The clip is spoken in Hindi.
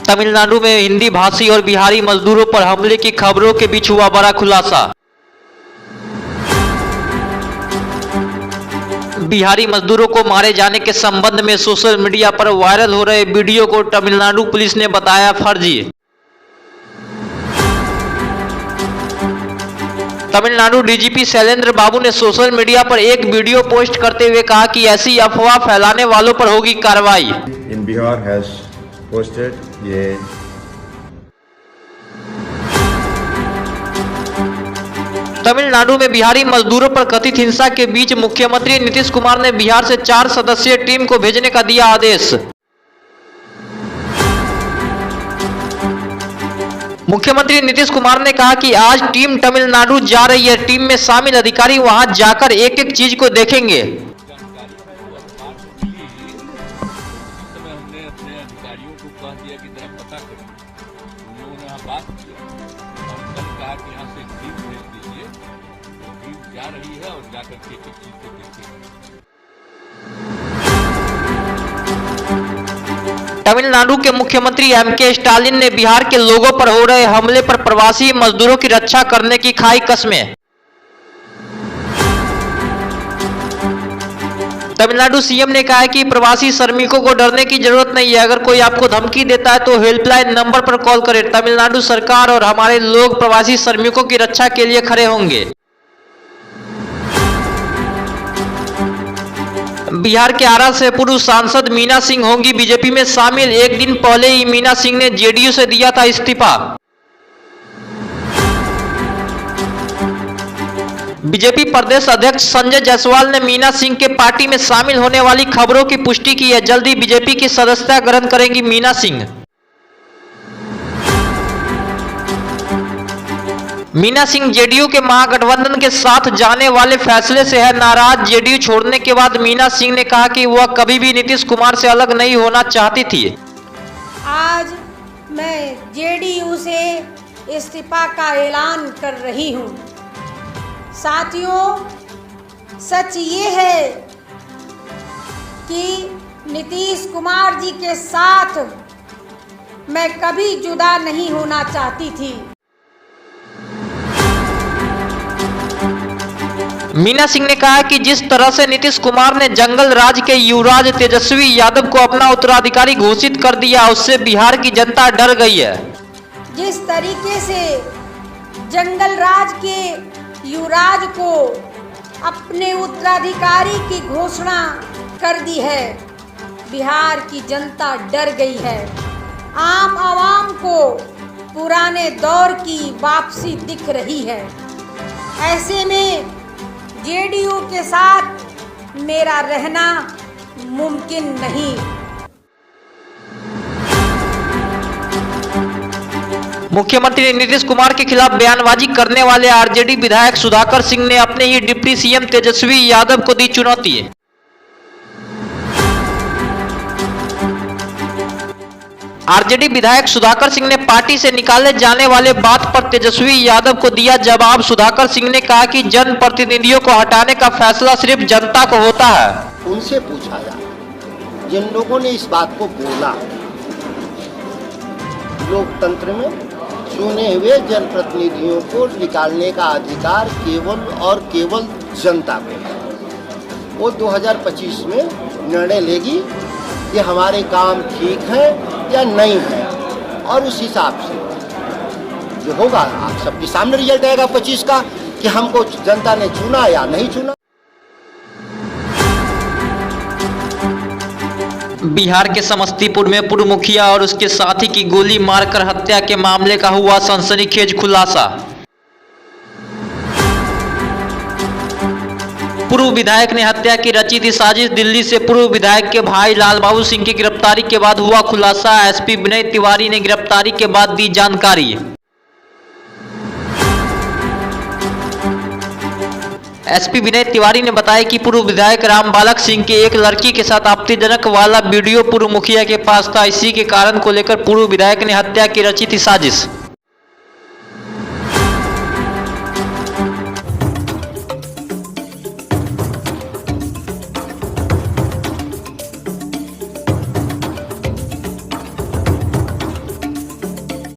तमिलनाडु में हिंदी भाषी और बिहारी मजदूरों पर हमले की खबरों के बीच हुआ बड़ा खुलासा। बिहारी मजदूरों को मारे जाने के संबंध में सोशल मीडिया पर वायरल हो रहे वीडियो को तमिलनाडु पुलिस ने बताया फर्जी। तमिलनाडु डीजीपी शैलेंद्र बाबू ने सोशल मीडिया पर एक वीडियो पोस्ट करते हुए कहा कि ऐसी अफवाह फैलाने वालों पर होगी कार्रवाई। इन बिहार हैज पोस्टेड ये तमिलनाडु में बिहारी मजदूरों पर कथित हिंसा के बीच मुख्यमंत्री नीतीश कुमार ने बिहार से 4 सदस्यीय टीम को भेजने का दिया आदेश। मुख्यमंत्री नीतीश कुमार ने कहा कि आज टीम तमिलनाडु जा रही है। टीम में शामिल अधिकारी वहां जाकर एक एक चीज को देखेंगे। हमने अपने अधिकारियों को कह दिया कि जरा पता करें। उन लोगों ने यहाँ बात की और कल कहा कि यहाँ से टीम भेज दीजिए। टीम जा रही है और जाकर के एक चीज को देखेंगे। तमिलनाडु के मुख्यमंत्री एम.के. स्टालिन ने बिहार के लोगों पर हो रहे हमले पर प्रवासी मजदूरों की रक्षा करने की खाई कस्में। तमिलनाडु सीएम ने कहा है कि प्रवासी श्रमिकों को डरने की जरूरत नहीं है। अगर कोई आपको धमकी देता है तो हेल्पलाइन नंबर पर कॉल करें। तमिलनाडु सरकार और हमारे लोग प्रवासी श्रमिकों की रक्षा के लिए खड़े होंगे। बिहार के आरा से पूर्व सांसद मीना सिंह होंगी बीजेपी में शामिल। एक दिन पहले ही मीना सिंह ने जेडीयू से दिया था इस्तीफा। बीजेपी प्रदेश अध्यक्ष संजय जायसवाल ने मीना सिंह के पार्टी में शामिल होने वाली खबरों की पुष्टि की है। जल्द ही बीजेपी की सदस्यता ग्रहण करेंगी मीना सिंह। मीना सिंह जेडीयू के महागठबंधन के साथ जाने वाले फैसले से है नाराज। जेडीयू छोड़ने के बाद मीना सिंह ने कहा कि वह कभी भी नीतीश कुमार से अलग नहीं होना चाहती थी। आज मैं जेडीयू से इस्तीफा का ऐलान कर रही हूं। साथियों, सच ये है कि नीतीश कुमार जी के साथ मैं कभी जुदा नहीं होना चाहती थी। मीना सिंह ने कहा कि जिस तरह से नीतीश कुमार ने जंगल राज के युवराज तेजस्वी यादव को अपना उत्तराधिकारी घोषित कर दिया, उससे बिहार की जनता डर गई है। जिस तरीके से जंगल राज के युवराज को अपने उत्तराधिकारी की घोषणा कर दी है, बिहार की जनता डर गई है। आम आवाम को पुराने दौर की वापसी दिख रही है। ऐसे में जेडीयू के साथ मेरा रहना मुमकिन नहीं। मुख्यमंत्री नीतीश कुमार के खिलाफ बयानबाजी करने वाले आरजेडी विधायक सुधाकर सिंह ने अपने ही डिप्टी सीएम तेजस्वी यादव को दी चुनौती। आरजेडी विधायक सुधाकर सिंह ने पार्टी से निकाले जाने वाले बात पर तेजस्वी यादव को दिया जवाब। सुधाकर सिंह ने कहा कि जनप्रतिनिधियों को हटाने का फैसला सिर्फ जनता को होता है। उनसे पूछा जाए जिन लोगों ने इस बात को बोला। लोकतंत्र में चुने हुए जनप्रतिनिधियों को निकालने का अधिकार केवल और केवल जनता को है। वो 2025 में निर्णय लेगी कि हमारे काम ठीक है या नहीं है, और उस हिसाब से जो होगा आप सबके सामने रिजल्ट आएगा 25 का कि हमको जनता ने चुना या नहीं चुना। बिहार के समस्तीपुर में पूर्व मुखिया और उसके साथी की गोली मारकर हत्या के मामले का हुआ सनसनीखेज खुलासा। पूर्व विधायक ने हत्या की रची थी साजिश। दिल्ली से पूर्व विधायक के भाई लालबाबू सिंह की गिरफ्तारी के बाद हुआ खुलासा। एसपी विनय तिवारी ने गिरफ्तारी के बाद दी जानकारी। एसपी विनय तिवारी ने बताया कि पूर्व विधायक रामबालक सिंह के एक लड़की के साथ आपत्तिजनक वाला वीडियो पूर्व मुखिया के पास था। इसी के कारण को लेकर पूर्व विधायक ने हत्या की रची थी साजिश।